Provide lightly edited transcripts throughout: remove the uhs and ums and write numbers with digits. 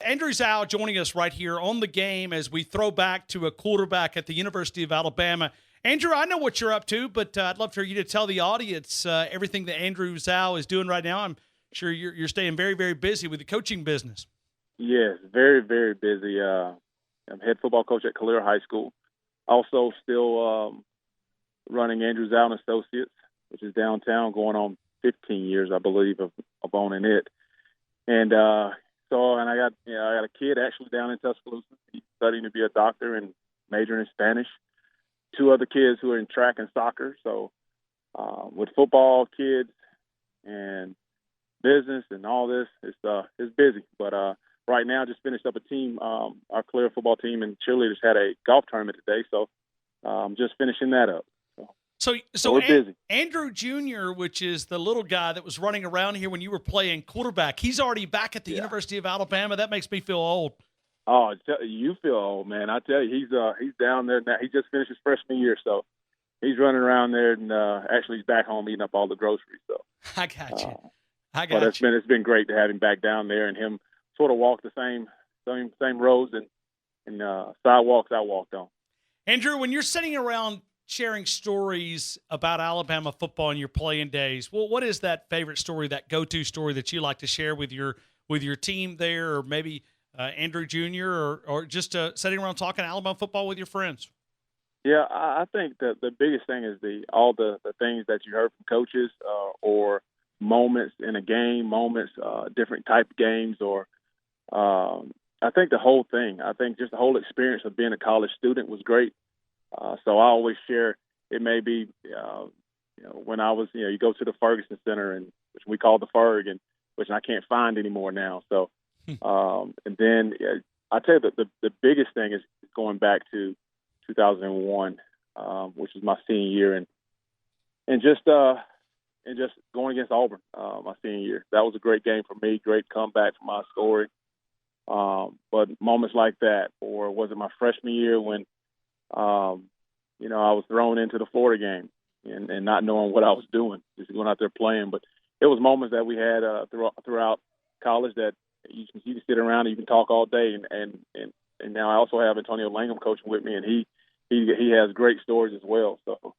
Andrew Zow joining us right here on The Game as we throw back to a quarterback at the University of Alabama. Andrew, I know what you're up to, but I'd love for you to tell the audience everything that Andrew Zow is doing right now. I'm sure you're staying very, very busy with the coaching business. Yes, very, very busy. I'm head football coach at Calera High School. Also still running Andrew Zow and Associates, which is downtown, going on 15 years, I believe, of owning it. And I got a kid actually down in Tuscaloosa. He's studying to be a doctor and majoring in Spanish. 2 other kids who are in track and soccer. So with football, kids, and business and all this, it's busy. But right now, just finished up a team. Our Calera football team and cheerleaders had a golf tournament today, so just finishing that up. So we're busy. Andrew Jr., which is the little guy that was running around here when you were playing quarterback, he's already back at the University of Alabama. That makes me feel old. Oh, you feel old, man. I tell you, he's down there now. He just finished his freshman year, so he's running around there, and actually he's back home eating up all the groceries. So I got you. But it's been great to have him back down there and him sort of walk the same roads and sidewalks I walked on. Andrew, when you're sitting around sharing stories about Alabama football in your playing days, well, what is that favorite story, that go-to story that you like to share with your team there, or maybe Andrew Jr., or just sitting around talking Alabama football with your friends? Yeah, I think that the biggest thing is all the things that you heard from coaches or moments in a game, different type of games, or I think the whole thing. I think just the whole experience of being a college student was great. So I always share. It may be, when I was, you go to the Ferguson Center, and which we call the Ferg, and which I can't find anymore now. So, and then I tell you that the biggest thing is going back to 2001, which is my senior year, and just going against Auburn my senior year. That was a great game for me, great comeback for my story. But moments like that, or was it my freshman year when, I was thrown into the Florida game and not knowing what I was doing, just going out there playing. But it was moments that we had throughout college that you can sit around and you can talk all day. And now I also have Antonio Langham coaching with me, and he has great stories as well. So,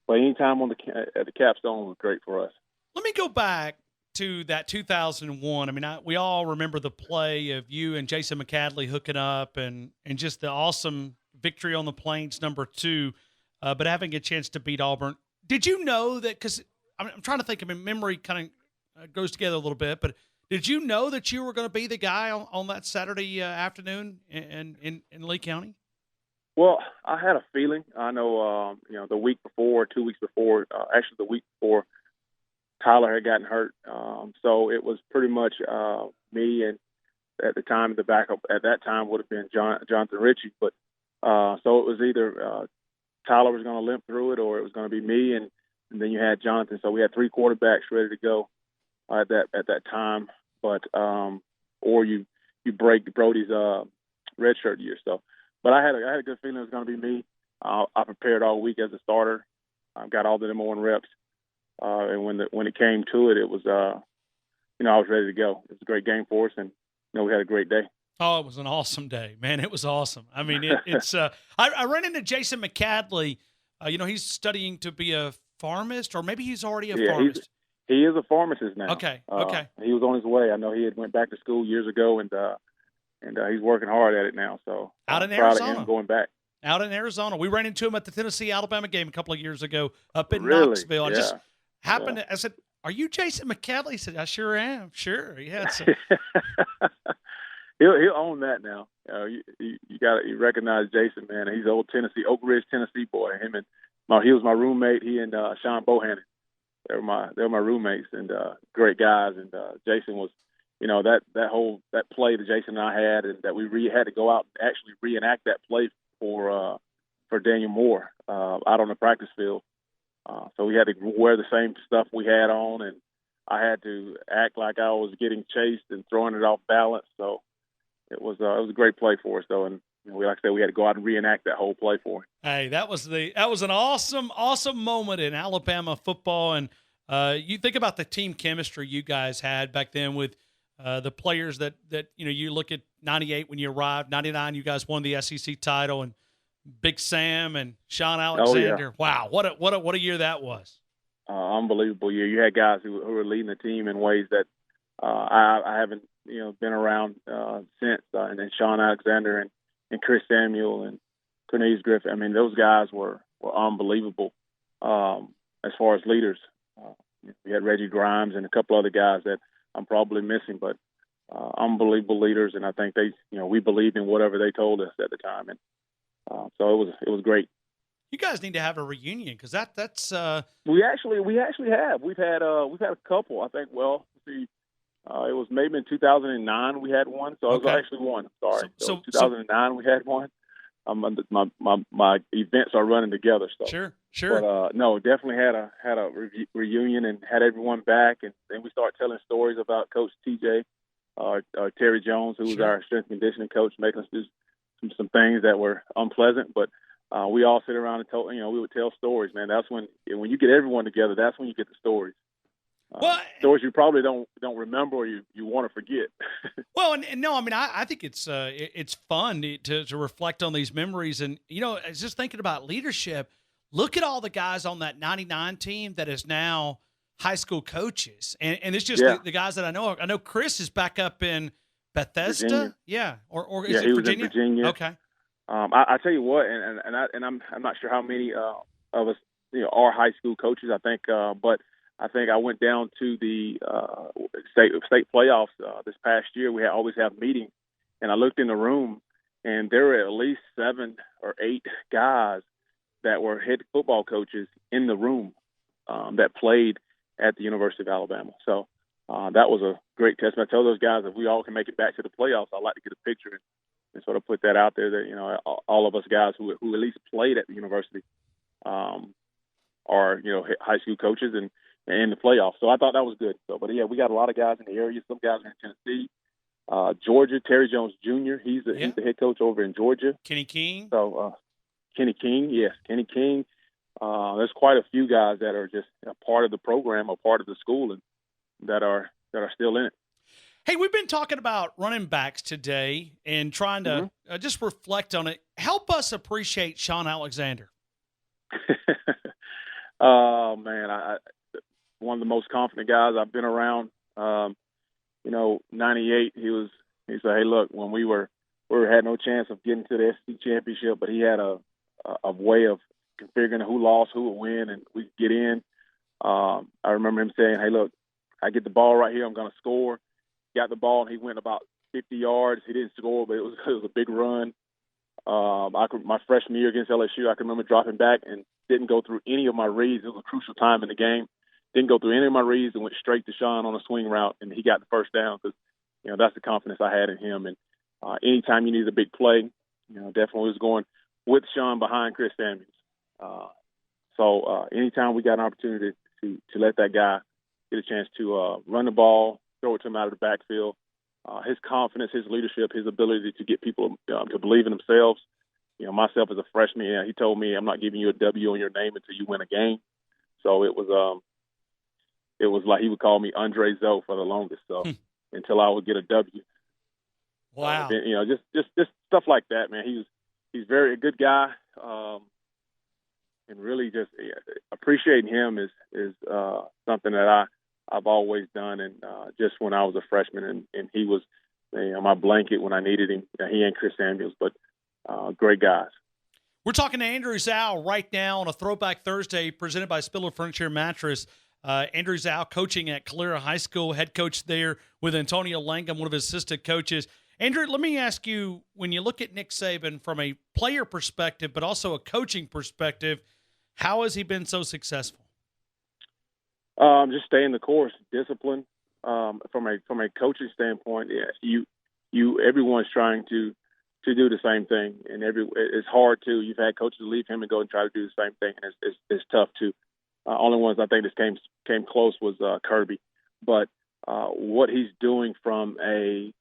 but any time at the capstone was great for us. Let me go back to that 2001. I mean, we all remember the play of you and Jason McCadley hooking up, and just the awesome victory on the Plains, number 2, but having a chance to beat Auburn. Did you know that? Because I'm trying to think. I mean, memory kind of goes together a little bit, but did you know that you were going to be the guy on that Saturday afternoon in Lee County? Well, I had a feeling. I know, the week before, 2 weeks before, actually the week before, Tyler had gotten hurt. So it was pretty much me, and at the time, the backup at that time would have been Jonathan Ritchie. But so it was either Tyler was going to limp through it, or it was going to be me, and then you had Jonathan. So we had 3 quarterbacks ready to go at that time. But or you break Brody's redshirt year. So, but I had a good feeling it was going to be me. I prepared all week as a starter. I got all the number 1 reps. And when it came to it, it was, I was ready to go. It was a great game for us, and, we had a great day. Oh, it was an awesome day, man. It was awesome. I mean, it's I ran into Jason McCadley. He's studying to be a pharmacist, or maybe he's already a pharmacist. He is a pharmacist now. Okay. He was on his way. I know he had went back to school years ago, and he's working hard at it now. So out in Arizona, Arizona, him going back. Out in Arizona, we ran into him at the Tennessee-Alabama game a couple of years ago up in Really? Knoxville. Yeah. I just happened to, I said, "Are you Jason McCadley?" He said, "I sure am." Sure, yeah. So. He'll own that now. You recognize Jason, man. He's an old Oak Ridge, Tennessee boy. He was my roommate. He and Sean Bohannon. They were my roommates, and great guys. And Jason was, that play that Jason and I had, and that we had to go out and actually reenact that play for Daniel Moore out on the practice field. So we had to wear the same stuff we had on, and I had to act like I was getting chased and throwing it off balance. So it was a great play for us, though, and like I said, we had to go out and reenact that whole play for him. Hey, that was an awesome moment in Alabama football, and you think about the team chemistry you guys had back then with the players that you look at 98 when you arrived, 99 you guys won the SEC title, and Big Sam and Shaun Alexander. Oh, yeah. Wow, what a year that was. Unbelievable year. You had guys who were leading the team in ways that I haven't been around since. And then Shaun Alexander and Chris Samuel and Cornelius Griffin. I mean, those guys were unbelievable as far as leaders. We had Reggie Grimes and a couple other guys that I'm probably missing, but unbelievable leaders. And I think we believed in whatever they told us at the time, and so it was great. You guys need to have a reunion because that's we actually have. We've had a couple. I think. Well, let's see. It was maybe in 2009 we had one. So it was actually one. Sorry. So 2009 we had one. My events are running together. So sure. But no, definitely had a reunion and had everyone back, and then we started telling stories about Coach TJ, Terry Jones, who was our strength and conditioning coach, making us do some things that were unpleasant, but we all sit around and we would tell stories, man. That's when you get everyone together, that's when you get the stories. Stories you probably don't remember or you want to forget. Well, and no, I mean, I think it's fun to reflect on these memories. And, I was just thinking about leadership. Look at all the guys on that 99 team that is now high school coaches. And it's just the guys that I know. I know Chris is back up in Bethesda. Virginia. Yeah. Or is it he Virginia? Was in Virginia. Okay. I tell you what, and I'm not sure how many of us are high school coaches. I think, but I think I went down to the state playoffs this past year. We always have meetings, and I looked in the room, and there were at least 7 or 8 guys that were head football coaches in the room that played at the University of Alabama. So that was a great testament. I tell those guys if we all can make it back to the playoffs, I'd like to get a picture and sort of put that out there that, all of us guys who at least played at the university are, high school coaches and in the playoffs. So I thought that was good. So, but yeah, we got a lot of guys in the area. Some guys are in Tennessee, Georgia, Terry Jones Jr. He's the head coach over in Georgia. Kenny King. So Kenny King. Yes. Kenny King. There's quite a few guys that are just a part of the program or part of the school and that are still in it. Hey, we've been talking about running backs today and trying to just reflect on it. Help us appreciate Shaun Alexander. Oh, man, I one of the most confident guys I've been around. 98, he said, hey, look, when we had no chance of getting to the SEC championship, but he had a way of configuring who lost, who would win, and we could get in. I remember him saying, hey, look, I get the ball right here, I'm going to score. Got the ball, and he went about 50 yards. He didn't score, but it was a big run. My freshman year against LSU, I can remember dropping back and didn't go through any of my reads. It was a crucial time in the game. Didn't go through any of my reads and went straight to Shaun on a swing route, and he got the first down because, that's the confidence I had in him. And anytime you need a big play, definitely was going with Shaun behind Chris Samuels. So anytime we got an opportunity to let that guy get a chance to run the ball, throw it to him out of the backfield, his confidence, his leadership, his ability to get people to believe in themselves. Myself as a freshman, he told me, I'm not giving you a W on your name until you win a game. So it was like he would call me Andre Zow for the longest. So until I would get a W. Wow. Just stuff like that, man. He's very a good guy. And really just appreciating him is something that I've always done. And just when I was a freshman and he was my blanket when I needed him, he and Chris Samuels, but great guys. We're talking to Andrew Zow right now on a Throwback Thursday presented by Spiller Furniture and Mattress. Andrew Zow coaching at Calera High School, head coach there with Antonio Langham, one of his assistant coaches. Andrew, let me ask you, when you look at Nick Saban from a player perspective, but also a coaching perspective, how has he been so successful? Just staying the course, discipline. From a coaching standpoint, everyone's trying to do the same thing, and it's hard to. You've had coaches leave him and go and try to do the same thing, and it's tough too. Only ones I think that came close was Kirby, but what he's doing from a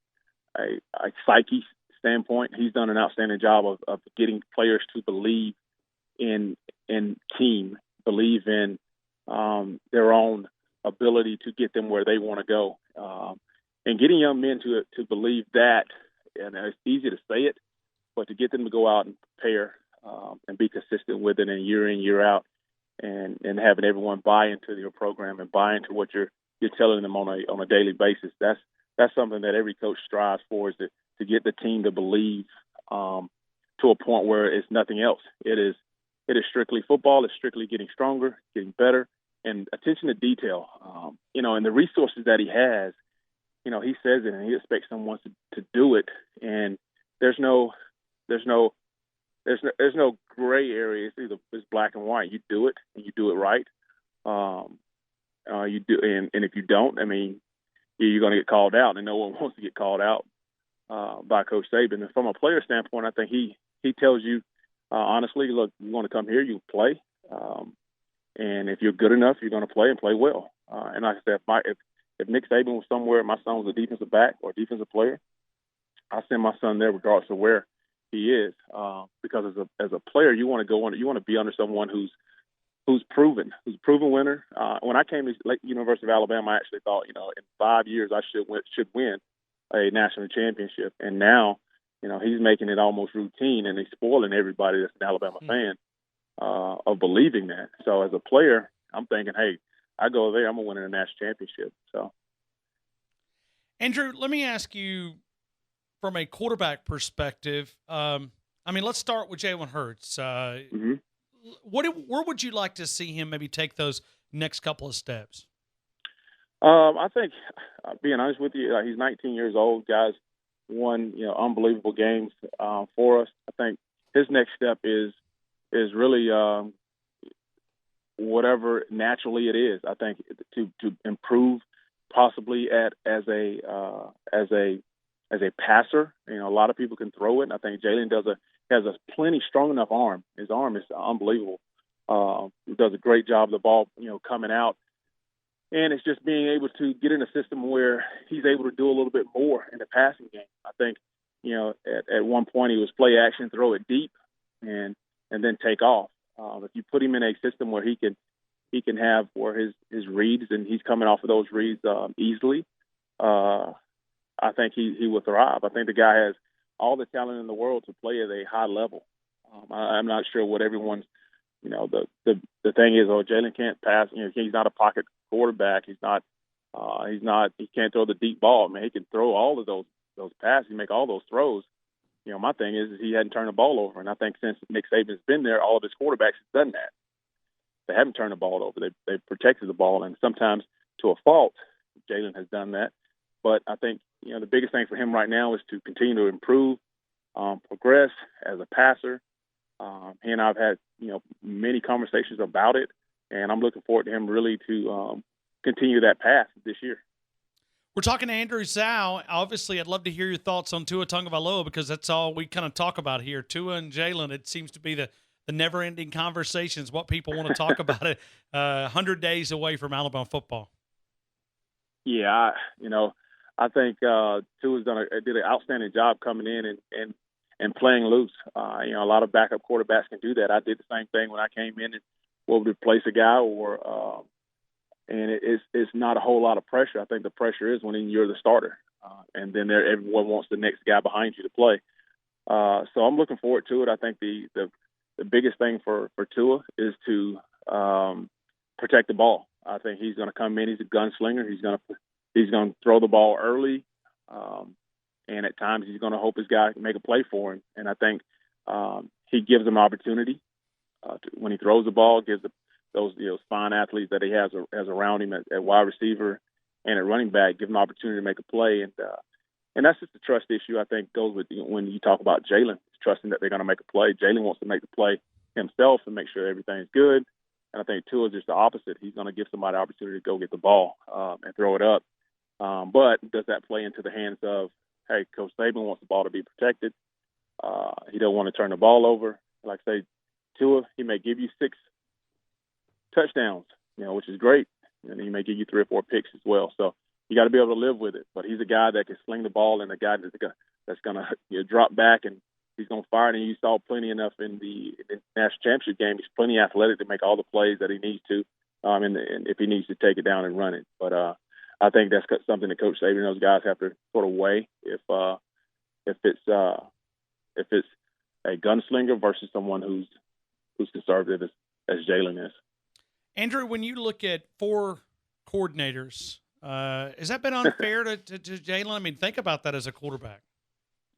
psyche standpoint, he's done an outstanding job of getting players to believe in team, believe in their own ability to get them where they want to go. and getting young men to believe that, and it's easy to say it, but to get them to go out and prepare and be consistent with it, and year in, year out, and having everyone buy into your program and buy into what you're telling them on a daily basis. That's something that every coach strives for, is to get the team to believe to a point where it's nothing else. It is strictly football. It's strictly getting stronger, getting better, and attention to detail. And the resources that he has, he says it and he expects someone to do it. And there's no gray area. It's black and white. You do it and you do it right. You do, and if you don't, I mean, you're going to get called out, and no one wants to get called out by Coach Saban. And from a player standpoint, I think he tells you honestly, look, you want to come here, you play, and if you're good enough, you're going to play and play well. And like I said, if Nick Saban was somewhere, my son was a defensive back or a defensive player, I send my son there regardless of where he is, because as a player, you want to go on. You want to be under someone who's proven winner. When I came to University of Alabama, I actually thought, in 5 years I should win a national championship. And now, he's making it almost routine, and he's spoiling everybody that's an Alabama fan of believing that. So as a player, I'm thinking, hey, I go there, I'm gonna win a national championship. So, Andrew, let me ask you, from a quarterback perspective, let's start with Jalen Hurts. Where would you like to see him maybe take those next couple of steps? I think, being honest with you, he's 19 years old. Guys won, unbelievable games for us. I think his next step is really whatever naturally it is. I think to improve possibly as a passer. A lot of people can throw it. And I think Jalen has a plenty strong enough arm. His arm is unbelievable. He does a great job of the ball, coming out. And it's just being able to get in a system where he's able to do a little bit more in the passing game. I think, at one point he was play action, throw it deep, and then take off. If you put him in a system where he can have where his reads, and he's coming off of those reads easily, I think he will thrive. I think the guy has all the talent in the world to play at a high level. I'm not sure what everyone's, the thing is, Jalen can't pass. He's not a pocket quarterback. He can't throw the deep ball. I mean, he can throw all of those passes, he make all those throws. My thing is he hadn't turned the ball over. And I think since Nick Saban's been there, all of his quarterbacks have done that. They haven't turned the ball over. They've protected the ball. And sometimes to a fault, Jalen has done that. But I think, the biggest thing for him right now is to continue to improve, progress as a passer. He and I have had, many conversations about it. And I'm looking forward to him really to continue that path this year. We're talking to Andrew Zow. Obviously, I'd love to hear your thoughts on Tua Tagovailoa, because that's all we kind of talk about here. Tua and Jalen, it seems to be the never-ending conversations, what people want to talk about it 100 days away from Alabama football. Yeah, I think Tua's did an outstanding job coming in and playing loose. A lot of backup quarterbacks can do that. I did the same thing when I came in and would replace a guy, and it's not a whole lot of pressure. I think the pressure is when you're the starter, and then everyone wants the next guy behind you to play. So I'm looking forward to it. I think the biggest thing for Tua is to protect the ball. I think he's going to come in. He's a gunslinger. He's going to throw the ball early, and at times he's going to hope his guy can make a play for him. And I think he gives them opportunity when he throws the ball. Gives those fine athletes that he has around him at wide receiver and at running back, give him an opportunity to make a play. And that's just a trust issue. I think goes with when you talk about Jalen, trusting that they're going to make a play. Jalen wants to make the play himself and make sure everything's good. And I think Tua is just the opposite. He's going to give somebody an opportunity to go get the ball and throw it up. But does that play into the hands of, hey, Coach Saban wants the ball to be protected. He don't want to turn the ball over. Like I say, Tua, he may give you 6 touchdowns, which is great. And he may give you 3 or 4 picks as well. So you got to be able to live with it. But he's a guy that can sling the ball and a guy that's going to drop back and he's going to fire it. And you saw plenty enough in the national championship game. He's plenty athletic to make all the plays that he needs to, and if he needs to take it down and run it. But I think that's something that Coach Saban and those guys have to sort of weigh if it's a gunslinger versus someone who's conservative as Jalen is. Andrew, when you look at 4 coordinators, has that been unfair to Jalen? I mean, think about that as a quarterback.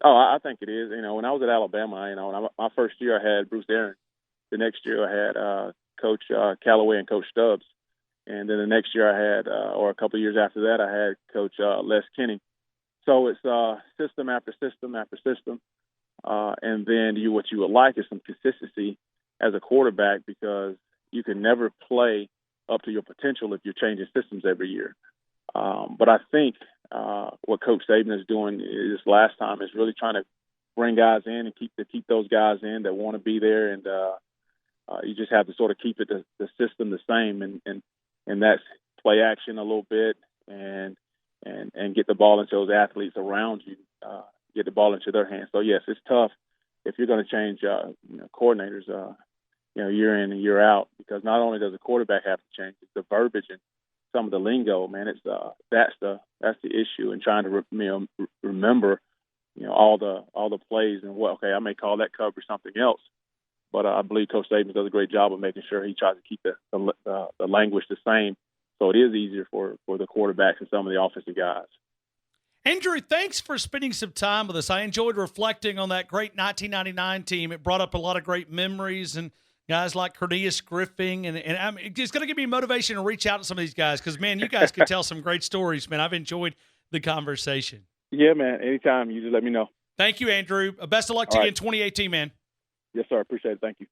Oh, I think it is. When I was at Alabama, my first year I had Bruce Arians. The next year I had Coach Callaway and Coach Stubbs. And then the next year I had, or a couple of years after that, I had Coach Les Kenny. So it's system after system after system. And then what you would like is some consistency as a quarterback, because you can never play up to your potential if you're changing systems every year. But I think what Coach Saban is doing this last time is really trying to bring guys in and keep those guys in that want to be there. And you just have to sort of keep the system the same, and that's play action a little bit and get the ball into those athletes around you, get the ball into their hands. So yes, it's tough if you're going to change coordinators year in and year out, because not only does the quarterback have to change, it's the verbiage and some of the lingo, man. It's that's the issue, and trying to remember all the plays and I may call that cover something else, but I believe Coach Saban does a great job of making sure he tries to keep the language the same, so it is easier for the quarterbacks and some of the offensive guys. Andrew, thanks for spending some time with us. I enjoyed reflecting on that great 1999 team. It brought up a lot of great memories, and guys like Cornelius Griffin, and it's going to give me motivation to reach out to some of these guys, because, man, you guys could tell some great stories, man. I've enjoyed the conversation. Yeah, man. Anytime. You just let me know. Thank you, Andrew. Best of luck to you in 2018, man. Yes, sir. Appreciate it. Thank you.